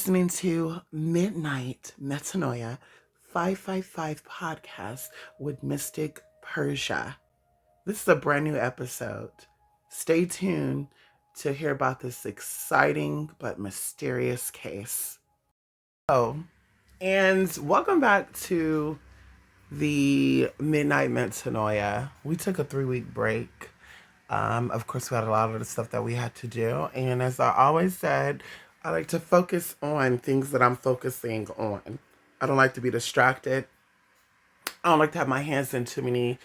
listening to Midnight Metanoia 555 podcast with Mystic Persia. This is a brand new episode. Stay tuned to hear about this exciting but mysterious case. Oh, and welcome back to the Midnight Metanoia. We took a 3-week break. Of course, we had a lot of the stuff that we had to do. And as I always said, I like to focus on things that I'm focusing on. I don't like to be distracted. I don't like to have my hands in too many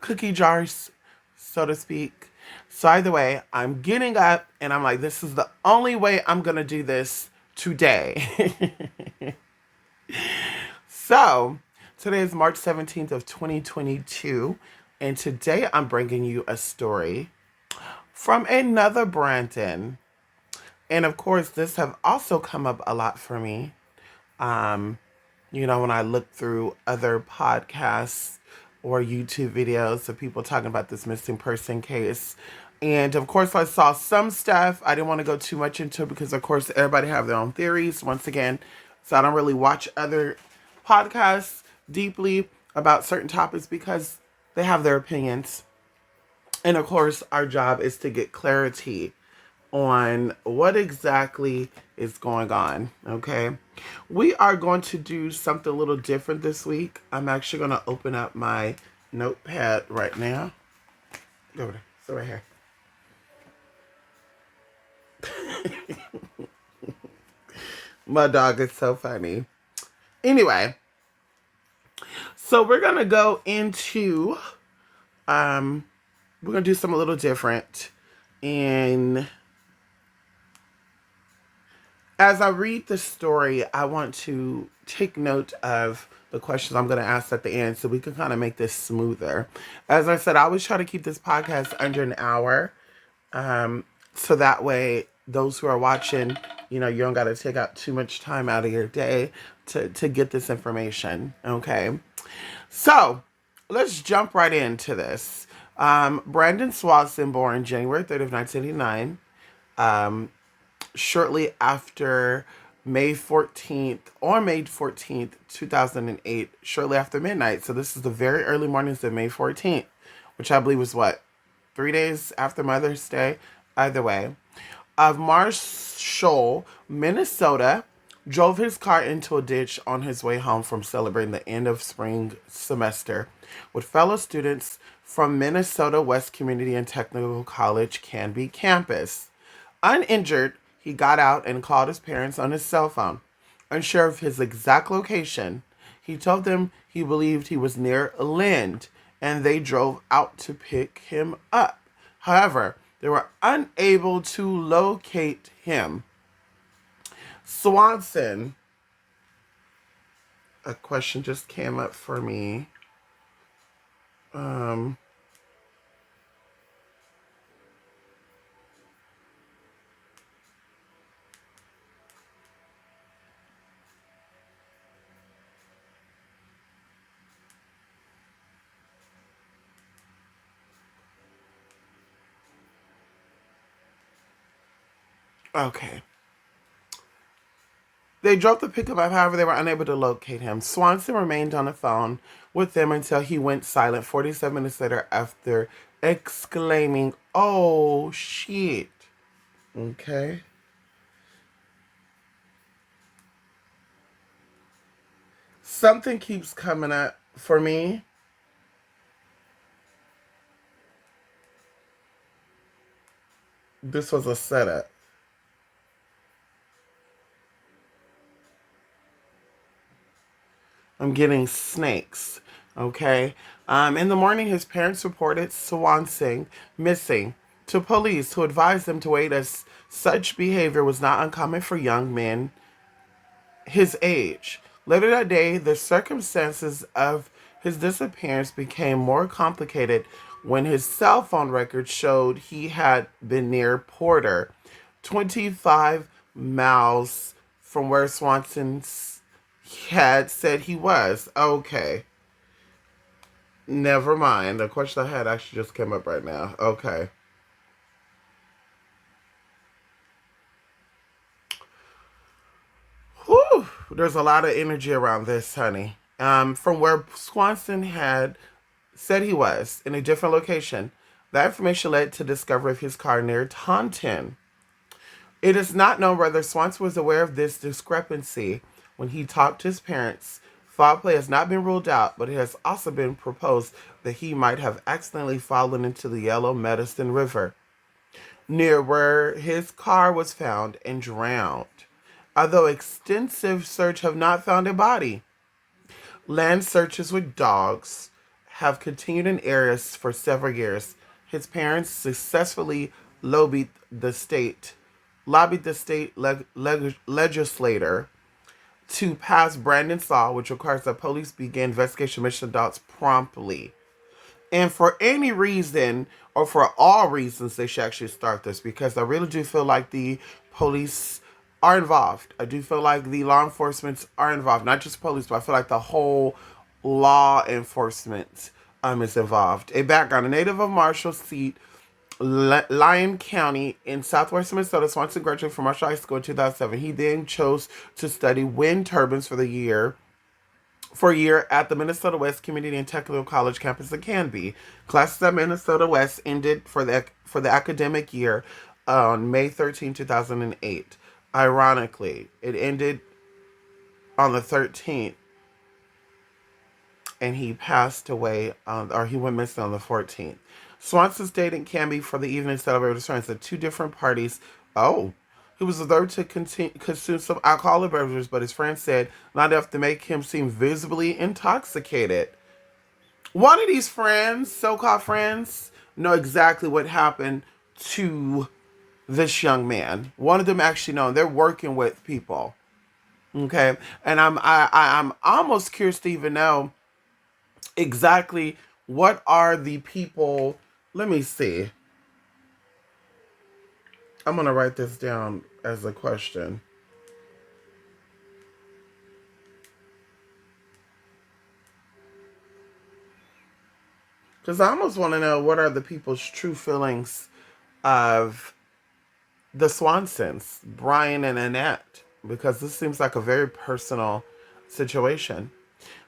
cookie jars, so to speak. So either way, I'm getting up and I'm like, this is the only way I'm going to do this today. So today is March 17th of 2022. And today I'm bringing you a story from another Brandon. And of course, this have also come up a lot for me. When I look through other podcasts or YouTube videos of people talking about this missing person case. And of course, I saw some stuff. I didn't want to go too much into it because, of course, everybody have their own theories, once again. So I don't really watch other podcasts deeply about certain topics because they have their opinions. And of course, our job is to get clarity on what exactly is going on, okay? We are going to do something a little different this week. I'm actually going to open up my notepad right now. Over there. So right here. My dog is so funny. Anyway, so we're going to go into, we're going to do something a little different. And as I read the story, I want to take note of the questions I'm going to ask at the end so we can kind of make this smoother. As I said, I always try to keep this podcast under an hour. So that way, those who are watching, you don't got to take out too much time out of your day to get this information. Okay. So let's jump right into this. Brandon Swanson, born January 3rd of 1989. Shortly after May 14th, 2008, shortly after midnight. So this is the very early mornings of May 14th, which I believe was 3 days after Mother's Day? Either way. Of Marshall, Minnesota, drove his car into a ditch on his way home from celebrating the end of spring semester with fellow students from Minnesota West Community and Technical College Canby campus. Uninjured, he got out and called his parents on his cell phone. Unsure of his exact location, he told them he believed he was near Lind, and they drove out to pick him up. However, they were unable to locate him. Swanson, a question just came up for me. Okay. They drove to pick him up, however, they were unable to locate him. Swanson remained on the phone with them until he went silent 47 minutes later after exclaiming, "Oh, shit." Okay. Something keeps coming up for me. This was a setup. I'm getting snakes. Okay. In the morning, his parents reported Swanson missing to police, who advised them to wait as such behavior was not uncommon for young men his age. Later that day, the circumstances of his disappearance became more complicated when his cell phone records showed he had been near Porter, 25 miles from where Swanson had said he was. Okay. Never mind. The question I had actually just came up right now. Okay. There's a lot of energy around this, honey. From where Swanson had said he was in a different location, that information led to discovery of his car near Taunton. It is not known whether Swanson was aware of this discrepancy when he talked to his parents. Foul play has not been ruled out, but it has also been proposed that he might have accidentally fallen into the Yellow Medicine River, near where his car was found, and drowned. Although extensive search have not found a body, land searches with dogs have continued in areas for several years. His parents successfully lobbied the state legislator to pass Brandon's law, which requires that police begin investigation of missing adults promptly. And for any reason, or for all reasons, they should actually start this, because I really do feel like the police are involved. I do feel like the law enforcement are involved, not just police, but I feel like the whole law enforcement is involved. A background: a native of Marshall seat, Lyon County in southwest Minnesota, Swanson graduated from Marshall High School in 2007. He then chose to study wind turbines for a year at the Minnesota West Community and Technical College campus in Canby. Classes at Minnesota West ended for the academic year on May 13, 2008. Ironically, it ended on the 13th, and he passed away or he went missing on the 14th. Swanson stayed in Canby for the evening celebrated his friends at two different parties. Oh, he was observed to consume some alcoholic beverages, but his friends said not enough to make him seem visibly intoxicated. One of these friends, so-called friends, know exactly what happened to this young man. One of them actually know. They're working with people. Okay, and I'm almost curious to even know exactly what are the people. Let me see. I'm gonna write this down as a question. Because I almost want to know what are the people's true feelings of the Swansons, Brian and Annette, because this seems like a very personal situation.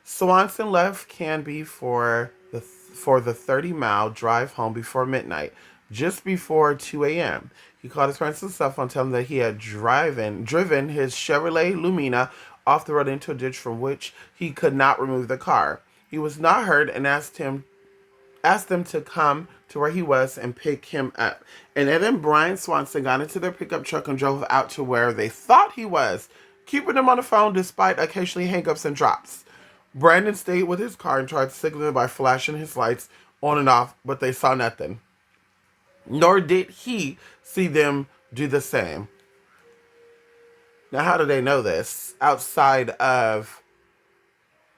Swanson left Canby for the 30-mile drive home before midnight, just before 2 a.m. He called his parents on his cell phone, telling them that he had driven his Chevrolet Lumina off the road into a ditch from which he could not remove the car. He was not heard and asked them to come to where he was and pick him up. And then Brian Swanson got into their pickup truck and drove out to where they thought he was, keeping him on the phone despite occasionally hang-ups and drops. Brandon stayed with his car and tried to signal them by flashing his lights on and off, but they saw nothing. Nor did he see them do the same. Now, how do they know this? Outside of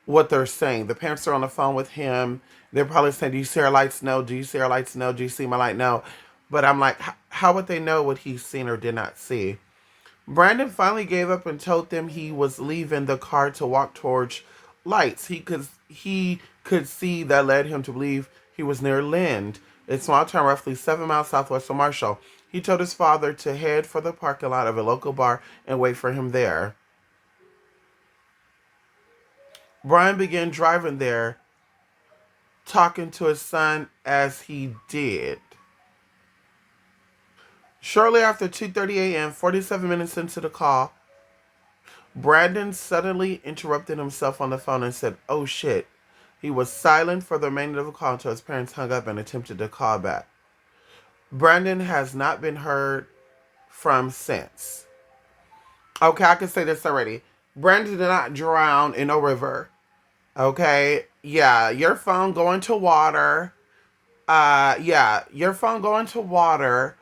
what they're saying. The parents are on the phone with him. They're probably saying, do you see our lights? No. Do you see our lights? No. Do you see my light? No. But I'm like, how would they know what he's seen or did not see? Brandon finally gave up and told them he was leaving the car to walk towards lights. He could see that led him to believe he was near Lind, a small town roughly 7 miles southwest of Marshall. He told his father to head for the parking lot of a local bar and wait for him there. Brian began driving there, talking to his son as he did. Shortly after 2:30 a.m., 47 minutes into the call, Brandon suddenly interrupted himself on the phone and said, "Oh shit." He was silent for the remainder of the call until his parents hung up and attempted to call back. Brandon has not been heard from since. Okay, I can say this already. Brandon did not drown in a river. Okay? Yeah, your phone going to water. Yeah, your phone going to water.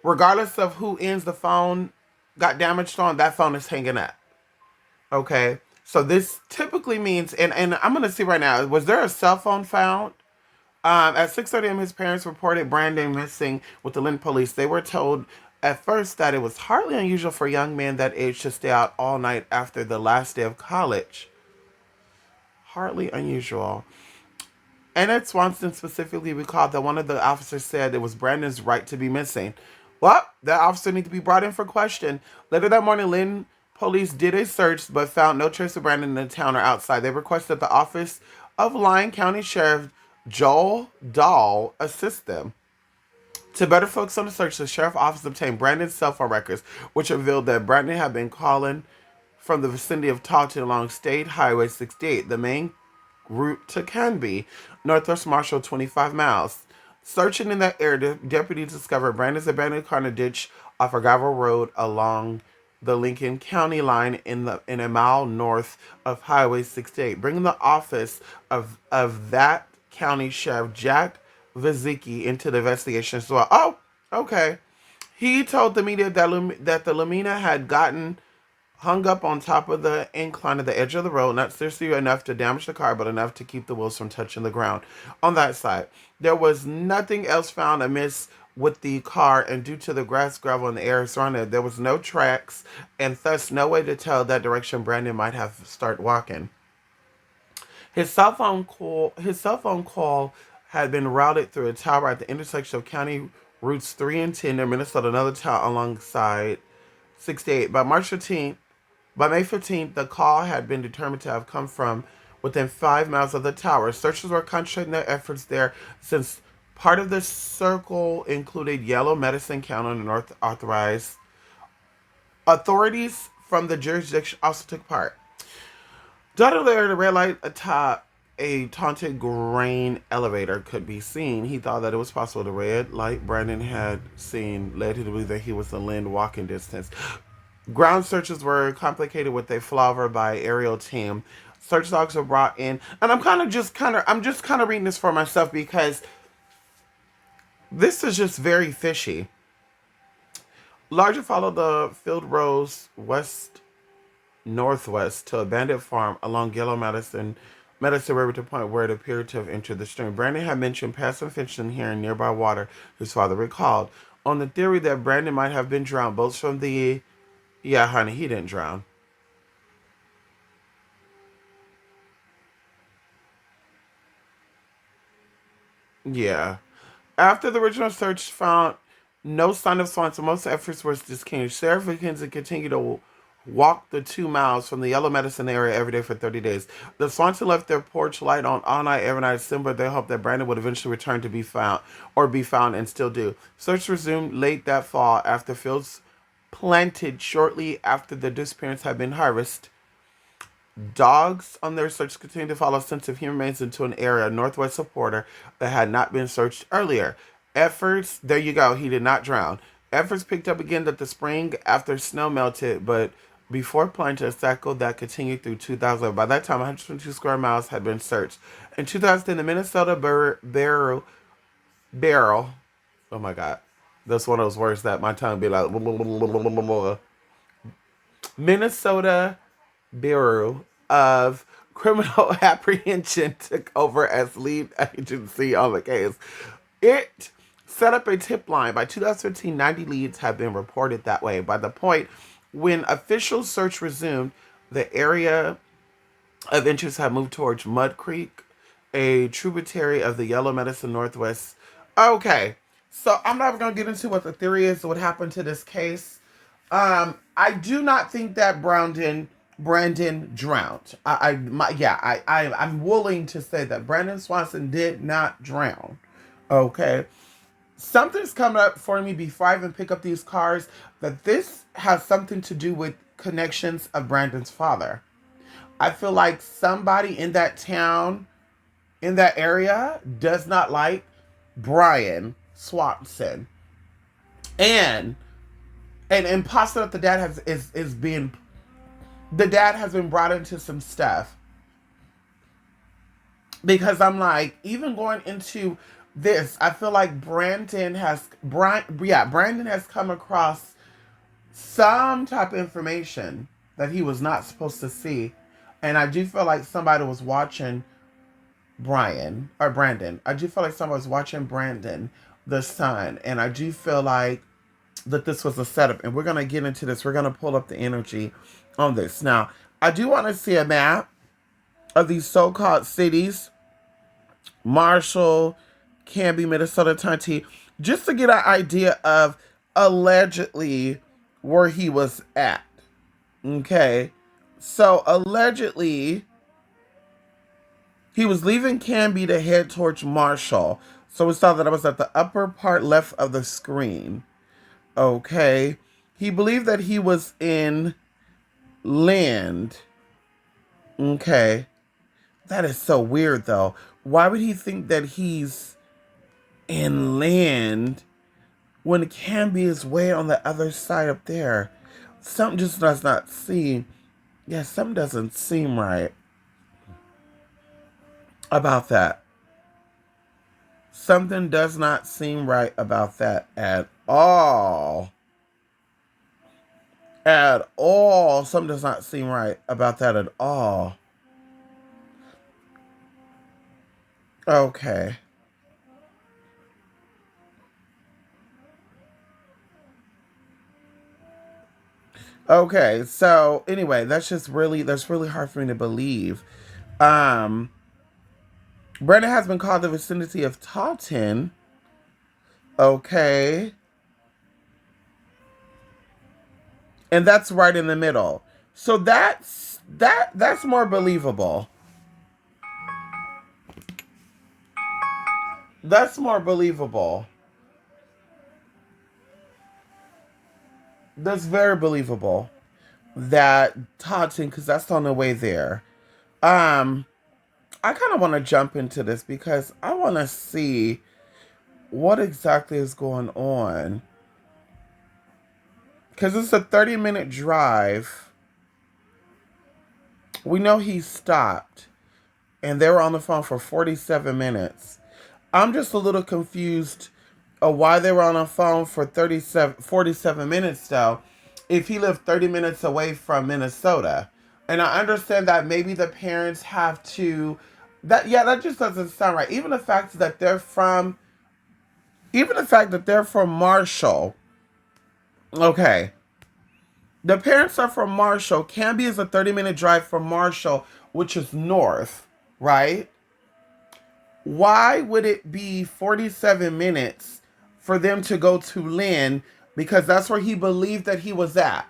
Regardless of who ends the phone got damaged on, that phone is hanging up. Okay? So this typically means, and I'm going to see right now, was there a cell phone found? At 6:30 a.m., his parents reported Brandon missing with the Lynn police. They were told at first that it was hardly unusual for young men that age to stay out all night after the last day of college. Hardly unusual. Annette Swanson specifically recalled that one of the officers said it was Brandon's right to be missing. Well, that officer needs to be brought in for question. Later that morning, Lynn Police did a search but found no trace of Brandon in the town or outside. They requested the office of Lyon County Sheriff Joel Dahl assist them. To better focus on the search, the sheriff office obtained Brandon's cell phone records, which revealed that Brandon had been calling from the vicinity of Taunton along State Highway 68, the main route to Canby, Northwest Marshall, 25 miles. Searching in that area, deputies discovered Brandon's abandoned car in a ditch off a gravel road along the Lincoln County line in a mile north of Highway 68, bringing the office of that county sheriff Jack Vizicki into the investigation as well. Oh, okay. He told the media that the Lamina had gotten hung up on top of the incline at the edge of the road, not seriously enough to damage the car, but enough to keep the wheels from touching the ground. On that side, there was nothing else found amiss with the car, and due to the grass, gravel, and the air surrounding it, there was no tracks, and thus no way to tell that direction Brandon might have started walking. His cell phone call had been routed through a tower at the intersection of County Routes 3 and 10 in Minnesota, another town alongside 68. By May 15th, the call had been determined to have come from within 5 miles of the tower. Searchers were concentrating their efforts there since part of the circle included Yellow Medicine County and North authorized. Authorities from the jurisdiction also took part. Dotted there, the red light atop a taunted grain elevator could be seen. He thought that it was possible the red light Brandon had seen led him to believe that he was in walking distance. Ground searches were complicated with a flyover by aerial team. Search dogs were brought in, and I'm just kind of reading this for myself because this is just very fishy. Larger followed the field rows west northwest to abandoned farm along Yellow Medicine River to a point where it appeared to have entered the stream. Brandon had mentioned passive fishing here in nearby water, his father recalled, on the theory that Brandon might have been drowned. Boats from the... Yeah, honey, he didn't drown. Yeah. After the original search found no sign of Swanson, most efforts were discontinued. Sheriff McKenzie continued to walk the 2 miles from the Yellow Medicine area every day for 30 days. The Swanson left their porch light on all night, every night, similar. They hoped that Brandon would eventually return to be found, and still do. Search resumed late that fall after fields planted shortly after the disappearance had been harvested. Dogs on their search continued to follow sensitive human remains into an area northwest of Porter that had not been searched earlier. Efforts, there you go, he did not drown. Efforts picked up again at the spring after snow melted, but before plunging a cycle that continued through 2000. By that time, 122 square miles had been searched. In 2010, the Minnesota Barrel, oh my God, that's one of those words that my tongue be like, Minnesota Bureau of Criminal Apprehension took over as lead agency on the case. It set up a tip line. By 2015, 90 leads have been reported that way. By the point when official search resumed, the area of interest had moved towards Mud Creek, a tributary of the Yellow Medicine Northwest. Okay, so I'm not going to get into what the theory is, what happened to this case. I do not think that Brandon drowned. I'm willing to say that Brandon Swanson did not drown. Okay. Something's coming up for me before I even pick up these cars that this has something to do with connections of Brandon's father. I feel like somebody in that town, in that area, does not like Brian Swanson. And possibly that the dad is being the dad has been brought into some stuff. Because I'm like, even going into this, I feel like Brandon has come across some type of information that he was not supposed to see. And I do feel like somebody was watching Brandon. I do feel like somebody was watching Brandon, the son. And I do feel like that this was a setup. And we're going to get into this. We're going to pull up the energy on this. Now, I do want to see a map of these so-called cities. Marshall, Canby, Minnesota, Tunty, just to get an idea of allegedly where he was at. Okay. So allegedly, he was leaving Canby to head towards Marshall. So we saw that I was at the upper part left of the screen. Okay. He believed that he was in Land. Okay. That is so weird though. Why would he think that he's in Land when Canby is way on the other side up there? Something just does not seem. Yeah, something doesn't seem right about that. Something does not seem right about that at all. At all. Something does not seem right about that at all. Okay. Okay. So anyway, that's really hard for me to believe. Um Brandon has been called the vicinity of Taunton. Okay. And that's right in the middle. So that's more believable. That's more believable. That's very believable. That Taunton, because that's on the way there. Um, I kind of want to jump into this because I want to see what exactly is going on. Because it's a 30-minute drive. We know he stopped, and they were on the phone for 47 minutes. I'm just a little confused of why they were on the phone for 47 minutes, though, if he lived 30 minutes away from Minnesota. And I understand that maybe the parents have to. That just doesn't sound right. Even the fact that they're from Marshall. Okay. The parents are from Marshall. Canby is a 30-minute drive from Marshall, which is north, right? Why would it be 47 minutes for them to go to Lynn? Because that's where he believed that he was at.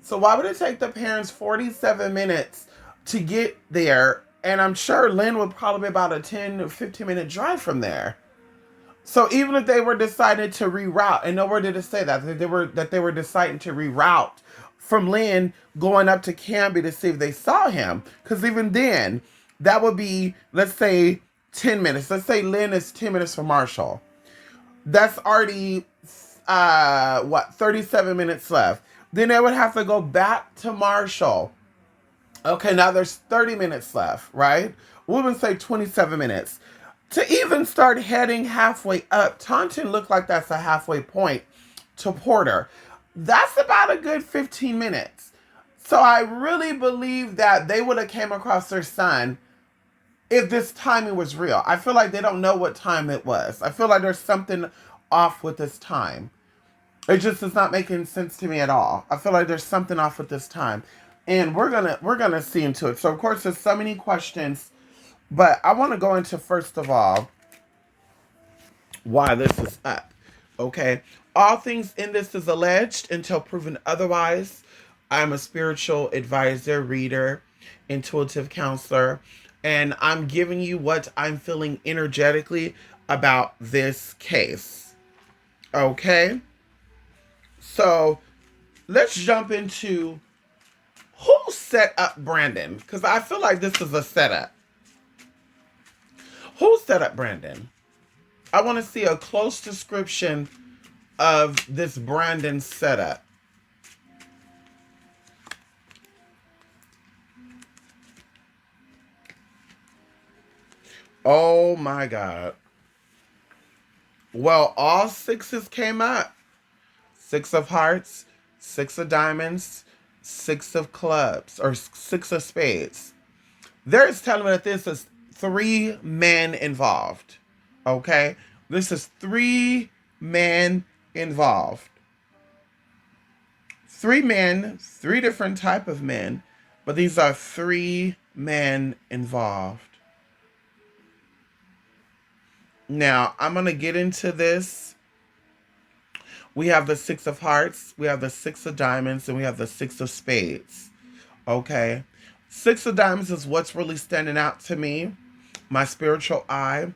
So why would it take the parents 47 minutes to get there? And I'm sure Lynn would probably be about a 10 or 15-minute drive from there. So even if they were decided to reroute, and nowhere did it say that they were deciding to reroute from Lynn going up to Canby to see if they saw him. Because even then, that would be, let's say, 10 minutes. Let's say Lynn is 10 minutes from Marshall. That's already 37 minutes left. Then they would have to go back to Marshall. Okay, now there's 30 minutes left, right? We would say 27 minutes. To even start heading halfway up, Taunton looked like that's a halfway point to Porter. That's about a good 15 minutes. So I really believe that they would have came across their son if this timing was real. I feel like they don't know what time it was. I feel like there's something off with this time. It just is not making sense to me at all. I feel like there's something off with this time. And we're gonna see into it. So of course there's so many questions, but I want to go into first of all why this is up. Okay. All things in this is alleged until proven otherwise. I'm a spiritual advisor, reader, intuitive counselor, and I'm giving you what I'm feeling energetically about this case. Okay? So let's jump into who set up Brandon, because I feel like this is a setup. Who set up Brandon? I want to see a close description of this Brandon setup. Oh my God. Well, all sixes came up. Six of hearts, six of diamonds, six of clubs, or six of spades. There's telling me that this is three men involved. Okay? This is three men involved. Three men, three different type of men, but these are three men involved. Now, I'm going to get into this We have the Six of Hearts, we have the Six of Diamonds, and we have the Six of Spades. Okay. Six of Diamonds is what's really standing out to me, my spiritual eye.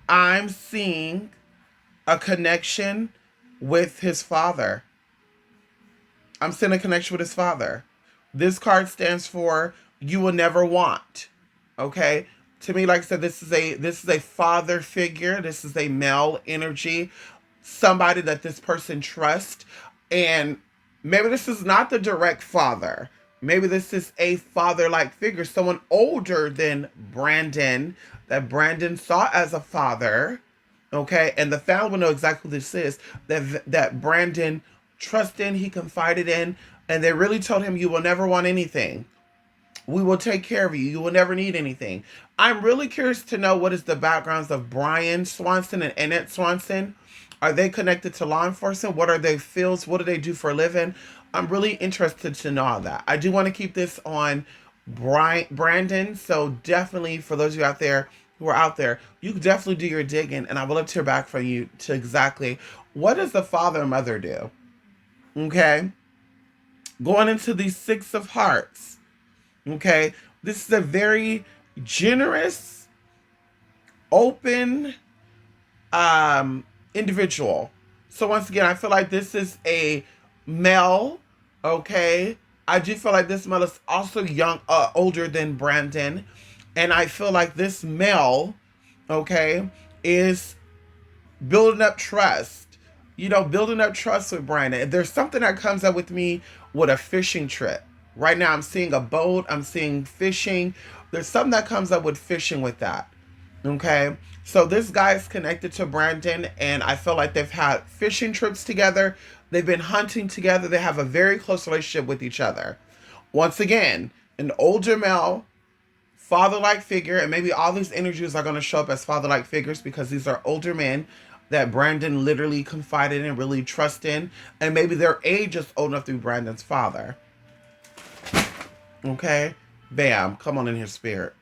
I'm seeing a connection with his father. I'm seeing a connection with his father. This card stands for you will never want. Okay? To me, like I said, this is a father figure. This is a male energy. Somebody that this person trusts. And maybe this is not the direct father. Maybe this is a father-like figure, someone older than Brandon, that Brandon saw as a father. Okay, and the family will know exactly who this is. That Brandon trusted in, he confided in, and they really told him, "You will never want anything. We will take care of you. You will never need anything." I'm really curious to know what is the backgrounds of Brian Swanson and Annette Swanson. Are they connected to law enforcement? What are their fields? What do they do for a living? I'm really interested to know all that. I do want to keep this on Brandon, so definitely for those of you out there who are out there, you can definitely do your digging, and I would love to hear back from you to exactly what does the father and mother do. Okay, going into these Six of Hearts. Okay, this is a very generous, open individual. So once again, I feel like this is a male. Okay, I do feel like this male is also young, older than Brandon, and I feel like this male, okay, is building up trust. Building up trust with Brandon. There's something that comes up with me with a fishing trip. Right now, I'm seeing a boat. I'm seeing fishing. There's something that comes up with fishing with that. Okay. So this guy is connected to Brandon, and I feel like they've had fishing trips together. They've been hunting together. They have a very close relationship with each other. Once again, an older male, father-like figure, and maybe all these energies are going to show up as father-like figures because these are older men that Brandon literally confided in, really trust in, and maybe their age is old enough to be Brandon's father. Okay? Bam. Come on in here, spirit.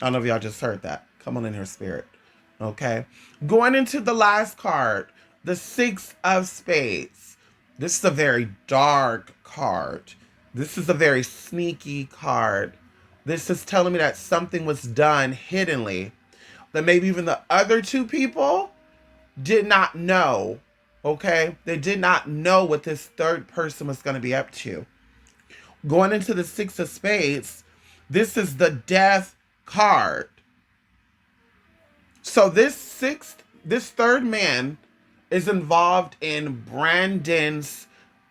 I don't know if y'all just heard that. Come on in here, spirit. Okay? Going into the last card, the Six of Spades. This is a very dark card. This is a very sneaky card. This is telling me that something was done hiddenly. That maybe even the other two people did not know. Okay? They did not know what this third person was going to be up to. Going into the Six of Spades, this is the Death card. So this third man is involved in Brandon's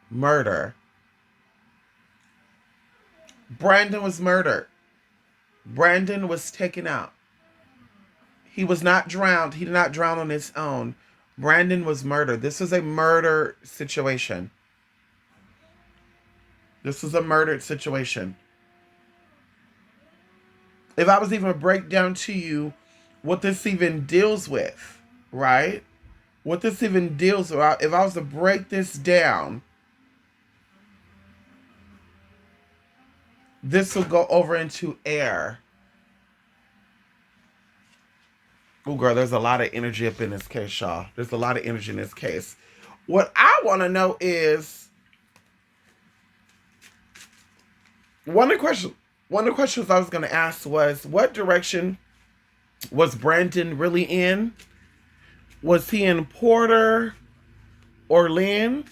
murder. Brandon was murdered. Brandon was taken out. He was not drowned. He did not drown on his own. Brandon was murdered. This is a murder situation. This is a murdered situation. If I was even to break down to you what this even deals with, right? What this even deals with, if I was to break this down, this will go over into air. Oh, girl, there's a lot of energy up in this case, y'all. There's a lot of energy in this case. What I want to know is, one of the questions I was going to ask was, what direction was Brandon really in? Was he in Porter or Lynn?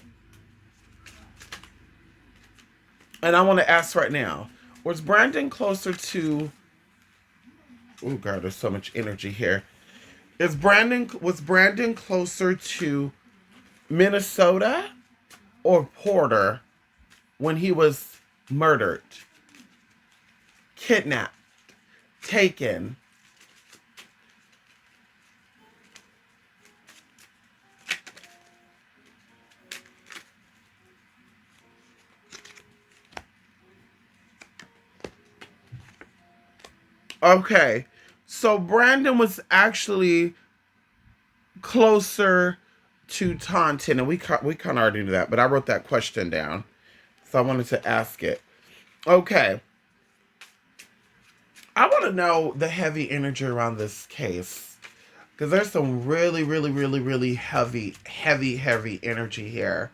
And I want to ask right now, was Brandon closer to... Oh, God, there's so much energy here. Was Brandon closer to Minnesota or Porter when he was murdered, kidnapped, taken? Okay, so Brandon was actually closer to Taunton, and we kind of already knew that, but I wrote that question down, so I wanted to ask it. Okay, I want to know the heavy energy around this case, Because there's some really, really, really, really heavy energy here.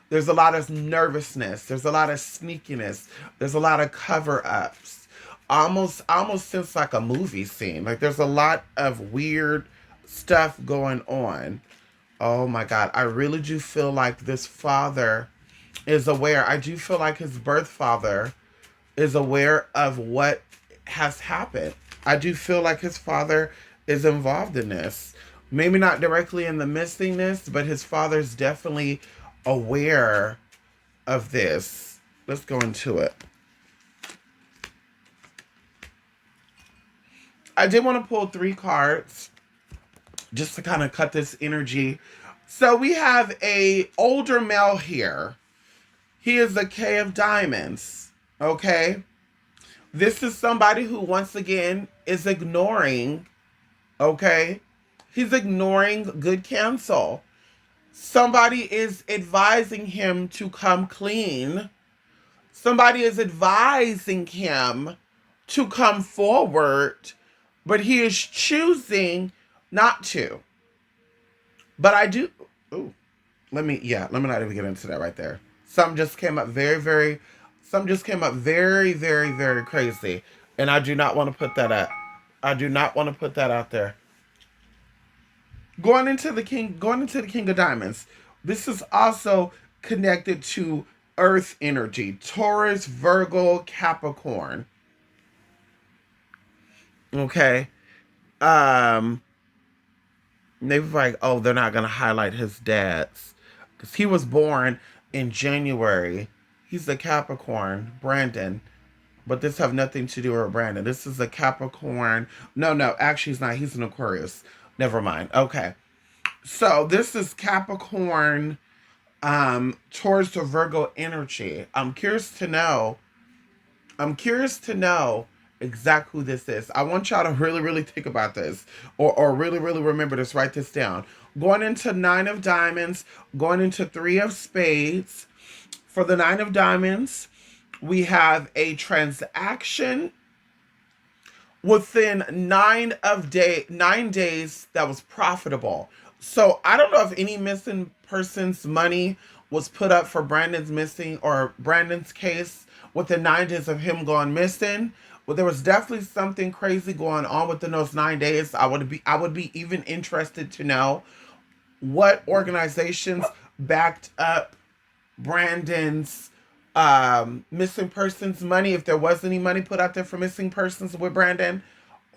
There's a lot of nervousness. There's a lot of sneakiness. There's a lot of cover-ups. Almost seems like a movie scene. Like there's a lot of weird stuff going on. Oh my God. I really do feel like this father is aware. I do feel like his birth father is aware of what has happened. I do feel like his father is involved in this. Maybe not directly in the missingness, but his father's definitely aware of this. Let's go into it. I did want to pull 3 cards just to kind of cut this energy. So we have a older male here. He is the K of Diamonds. Okay. This is somebody who, once again, is ignoring, okay? He's ignoring good counsel. Somebody is advising him to come clean. Somebody is advising him to come forward, but he is choosing not to. But I do, let me not even get into that right there. Something just came up very, very crazy. And I do not want to put that up. I do not want to put that out there. Going into the King of Diamonds. This is also connected to Earth energy. Taurus, Virgo, Capricorn. Okay. They were like, oh, they're not gonna highlight his dad's. Because he was born in January. He's a Capricorn, Brandon. But this have nothing to do with Brandon. This is a Capricorn. No, actually he's not. He's an Aquarius. Never mind. Okay. So this is Capricorn towards the Virgo energy. I'm curious to know exactly who this is. I want y'all to really, really think about this. Or really, really remember this. Write this down. Going into 9 of Diamonds. Going into 3 of Spades. For the 9 of Diamonds, we have a transaction within 9 days that was profitable. So I don't know if any missing person's money was put up for Brandon's missing or Brandon's case within 9 days of him going missing. But there was definitely something crazy going on within those 9 days. I would be even interested to know what organizations backed up Brandon's missing persons money, if there was any money put out there for missing persons with Brandon.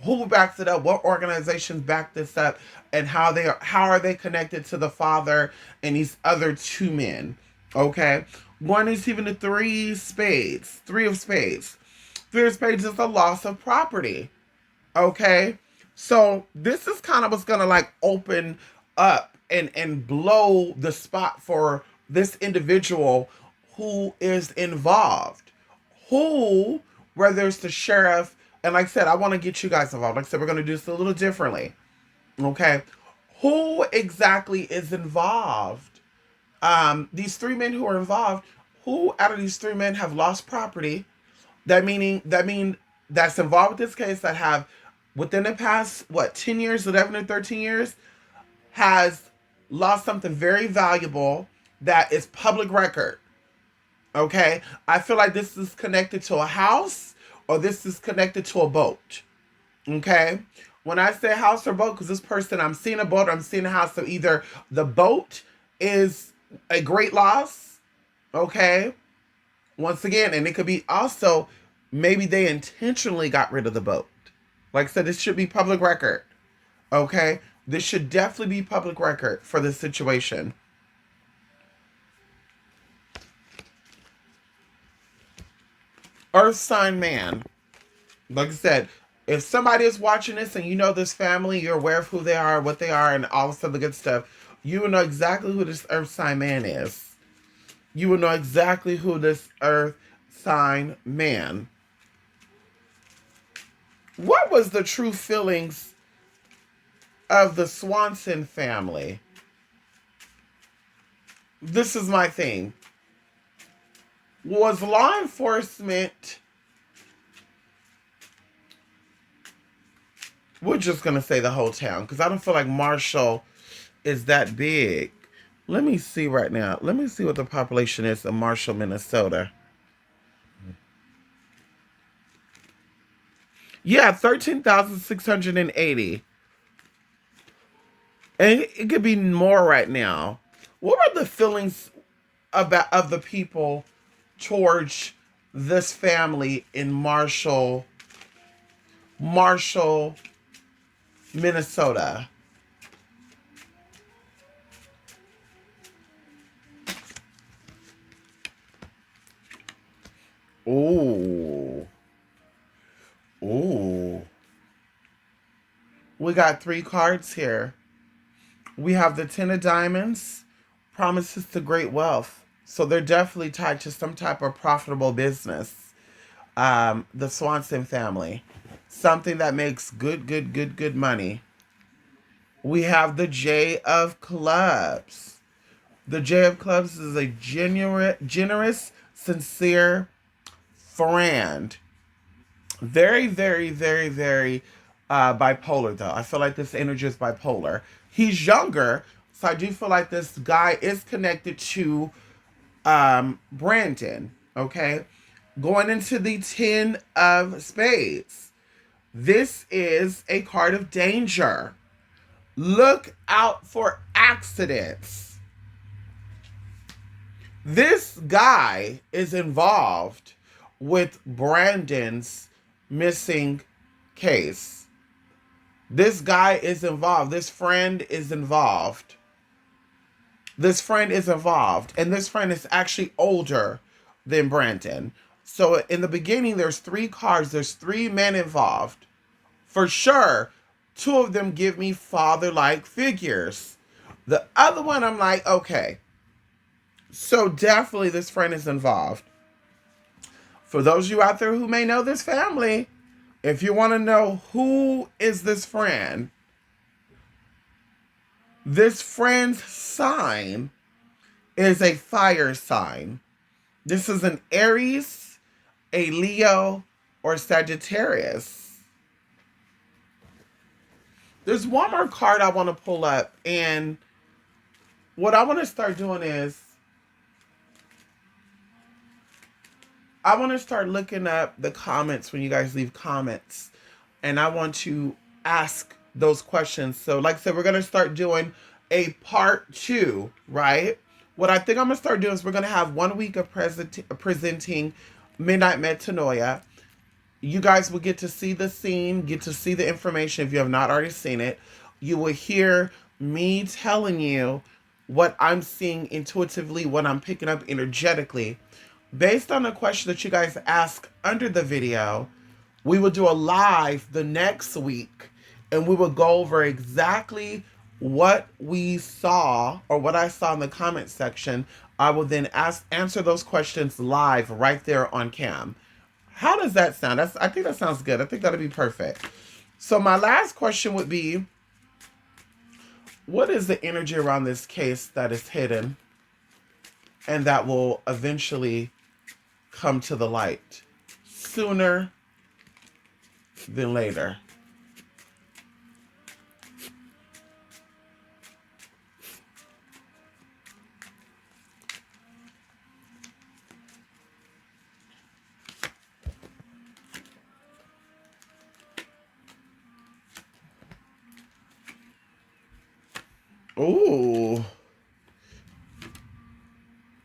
Who backs it up? What organizations back this up? And how are they connected to the father and these other 2 men? Okay. One is even the 3 of Spades. 3 of Spades is the loss of property. Okay. So this is kind of what's gonna like open up and blow the spot for this individual who is involved. Whether it's the sheriff, and like I said, I want to get you guys involved. Like I said, we're going to do this a little differently. Okay. Who exactly is involved? These 3 men who are involved, who out of these 3 men have lost property? That mean that's involved with this case, that have within the past, 10 years, 11 or 13 years, has lost something very valuable that is public record. Okay. I feel like this is connected to a house, or this is connected to a boat. Okay. When I say house or boat, because this person, I'm seeing a boat, I'm seeing a house. So either the boat is a great loss. Okay. Once again, and it could be also, maybe they intentionally got rid of the boat. Like I said, this should be public record. Okay. This should definitely be public record for this situation. Earth sign man. Like I said, if somebody is watching this and you know this family, you're aware of who they are, what they are, and all this other good stuff, you will know exactly who this earth sign man is. You will know exactly who this earth sign man. What was the true feelings of the Swanson family? This is my thing. Was law enforcement We're just going to say the whole town because I don't feel like Marshall is that big. Let me see right now. Let me see what the population is of Marshall, Minnesota. Yeah, 13,680. And it could be more right now. What are the feelings about of the people towards this family in Marshall, Minnesota? Ooh. Ooh. We got 3 cards here. We have the Ten of Diamonds, promises to great wealth. So they're definitely tied to some type of profitable business. The Swanson family. Something that makes good money. We have the J of Clubs. The J of Clubs is a generous, sincere friend. Very bipolar, though. I feel like this energy is bipolar. He's younger, so I do feel like this guy is connected to Brandon. Okay, going into the 10 of Spades. This is a card of danger. Look out for accidents. This guy is involved with Brandon's missing case. This guy is involved. This friend is involved. This friend is involved. And this friend is actually older than Brandon. So in the beginning, there's 3 cards. There's 3 men involved. For sure, 2 of them give me father-like figures. The other one, I'm like, okay. So definitely this friend is involved. For those of you out there who may know this family, if you want to know who is this friend's sign is a fire sign. This is an Aries, a Leo, or Sagittarius. There's one more card I want to pull up, and what I want to start doing is I want to start looking up the comments when you guys leave comments, and I want to ask those questions. So like I said, we're going to start doing a part 2, right? What I think I'm going to start doing is we're going to have 1 week of presenting Midnight Metanoia. You guys will get to see the scene, get to see the information if you have not already seen it. You will hear me telling you what I'm seeing intuitively, what I'm picking up energetically. Based on the question that you guys ask under the video, we will do a live the next week, and we will go over exactly what we saw or what I saw in the comment section. I will then answer those questions live right there on cam. How does that sound? I think that sounds good. I think that'll be perfect. So my last question would be, what is the energy around this case that is hidden and that will eventually come to the light sooner than later? Ooh.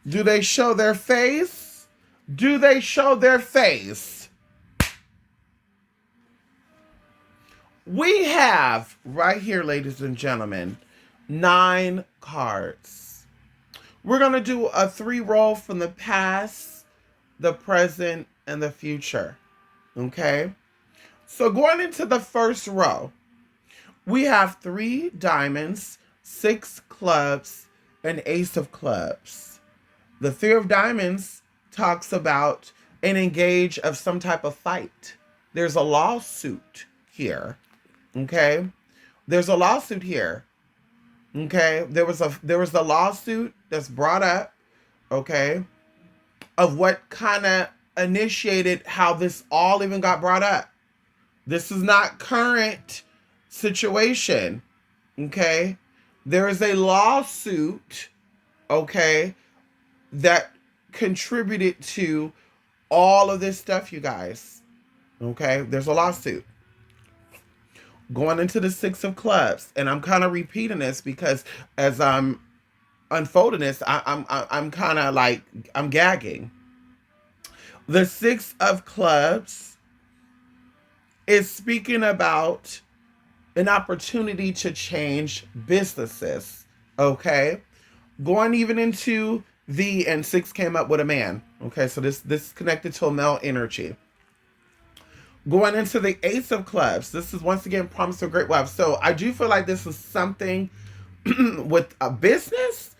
Do they show their face? Do they show their face? We have right here, ladies and gentlemen, 9 cards. We're going to do a 3 roll from the past, the present, and the future. Okay? So going into the first row, we have 3 diamonds, 6 clubs, and ace of clubs. The 3 of diamonds talks about an engage of some type of fight. There's a lawsuit here. Okay? There's a lawsuit here. Okay? There was a lawsuit that's brought up, okay, of what kind of initiated how this all even got brought up. This is not current. situation. Okay. There is a lawsuit, okay, that contributed to all of this stuff, you guys. Okay. There's a lawsuit. Going into the Six of Clubs. And I'm kind of repeating this because as I'm unfolding this, I'm kind of like, I'm gagging. The Six of Clubs is speaking about an opportunity to change businesses. Okay. Going even into the, and six came up with a man. Okay. So this is connected to a male energy. Going into the Ace of Clubs. This is once again promise of great wealth. So I do feel like this is something with a business,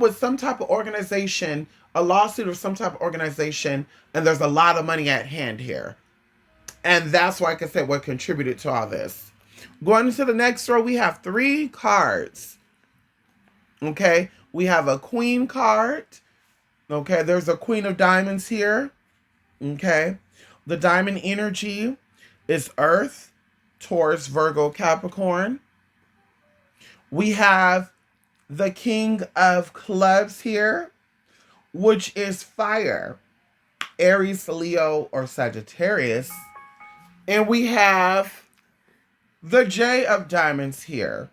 with some type of organization, a lawsuit or some type of organization, and there's a lot of money at hand here. And that's why, like I said, what contributed to all this. Going into the next row, we have 3 cards. Okay, we have a Queen card. Okay, there's a Queen of Diamonds here. Okay, the diamond energy is Earth, Taurus, Virgo, Capricorn. We have the King of Clubs here, which is fire, Aries, Leo, or Sagittarius. And we have the J of Diamonds here.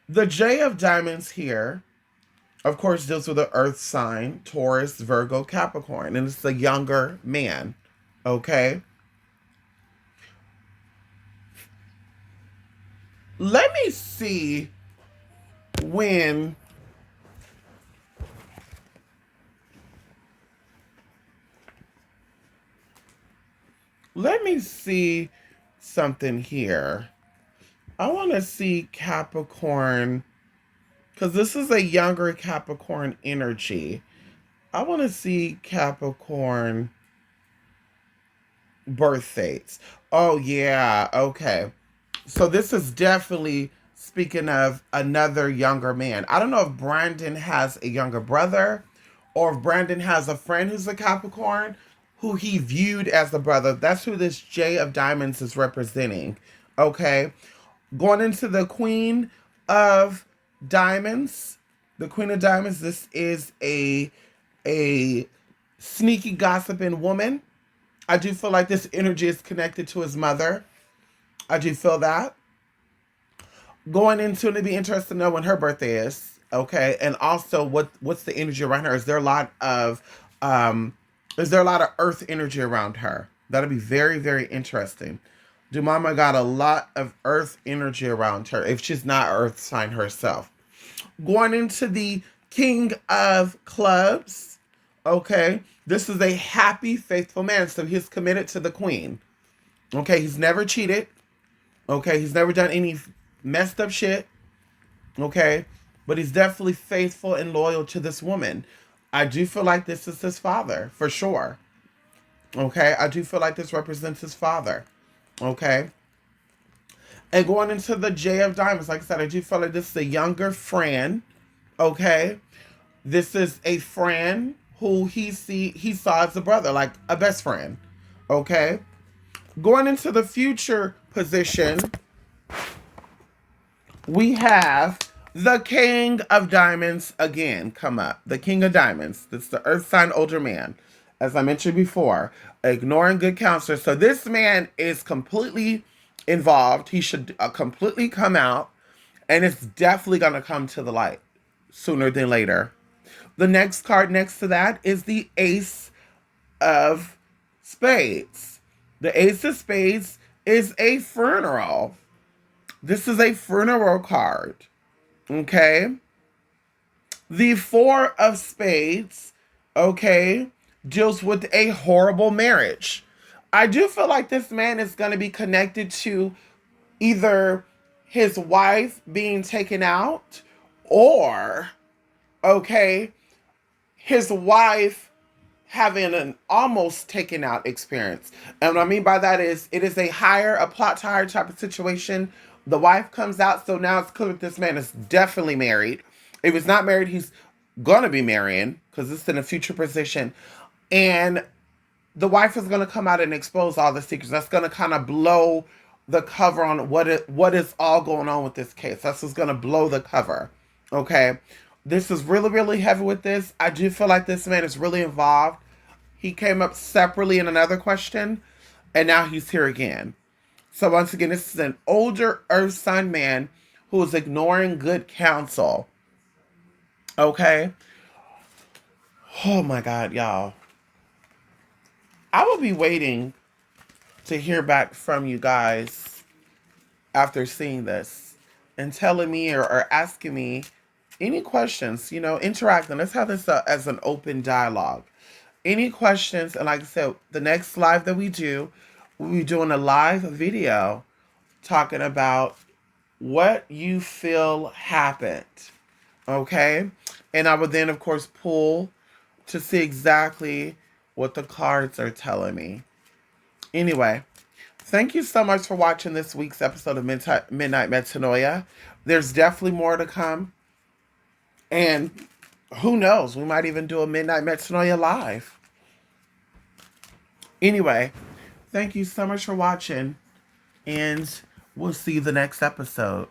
The J of Diamonds here, of course, deals with the earth sign, Taurus, Virgo, Capricorn. And it's a younger man. Okay? Let me see when... Let me see something here. I want to see Capricorn, because this is a younger Capricorn energy. I want to see Capricorn birth dates. Oh, yeah. Okay. So this is definitely speaking of another younger man. I don't know if Brandon has a younger brother or if Brandon has a friend who's a Capricorn who he viewed as a brother. That's who this J of Diamonds is representing. Okay. Going into the Queen of Diamonds. The Queen of Diamonds, this is a sneaky gossiping woman. I do feel like this energy is connected to his mother. I do feel that. Going into it, it'd be interesting to know when her birthday is. Okay. And also what's the energy around her? Is there a lot of earth energy around her? That'll be very, very interesting. Do Mama got a lot of earth energy around her if she's not earth sign herself? Going into the King of Clubs. Okay. This is a happy, faithful man. So he's committed to the Queen. Okay. He's never cheated. Okay. He's never done any messed up shit. Okay. But he's definitely faithful and loyal to this woman. I do feel like this is his father, for sure. Okay. I do feel like this represents his father. Okay. And going into the J of Diamonds, like I said, I do feel like this is a younger friend. Okay. This is a friend who he saw as a brother, like a best friend. Okay. Going into the future position, we have the King of Diamonds again come up. The King of Diamonds. This is the earth sign older man. As I mentioned before, ignoring good counselor. So this man is completely involved. He should completely come out. And it's definitely going to come to the light sooner than later. The next card next to that is the Ace of Spades. The Ace of Spades is a funeral. This is a funeral card. Okay. The Four of Spades, okay, deals with a horrible marriage. I do feel like this man is going to be connected to either his wife being taken out or, okay, his wife having an almost taken out experience. And what I mean by that is it is a plot to hire type of situation. The wife comes out, so now it's clear that this man is definitely married. If he's not married, he's going to be marrying because it's in a future position. And the wife is going to come out and expose all the secrets. That's going to kind of blow the cover on what is all going on with this case. That's what's gonna blow the cover. Okay. This is really, really heavy with this. I do feel like this man is really involved. He came up separately in another question, and now he's here again. So once again, this is an older Earth sign man who is ignoring good counsel. Okay. Oh my God, y'all. I will be waiting to hear back from you guys after seeing this and telling me or asking me any questions, interacting. Let's have this as an open dialogue. Any questions, and like I said, the next live that we do, we'll be doing a live video talking about what you feel happened. Okay? And I would then, of course, pull to see exactly what the cards are telling me. Anyway, thank you so much for watching this week's episode of Midnight Metanoia. There's definitely more to come. And who knows? We might even do a Midnight Metanoia live. Anyway, thank you so much for watching. And we'll see you the next episode.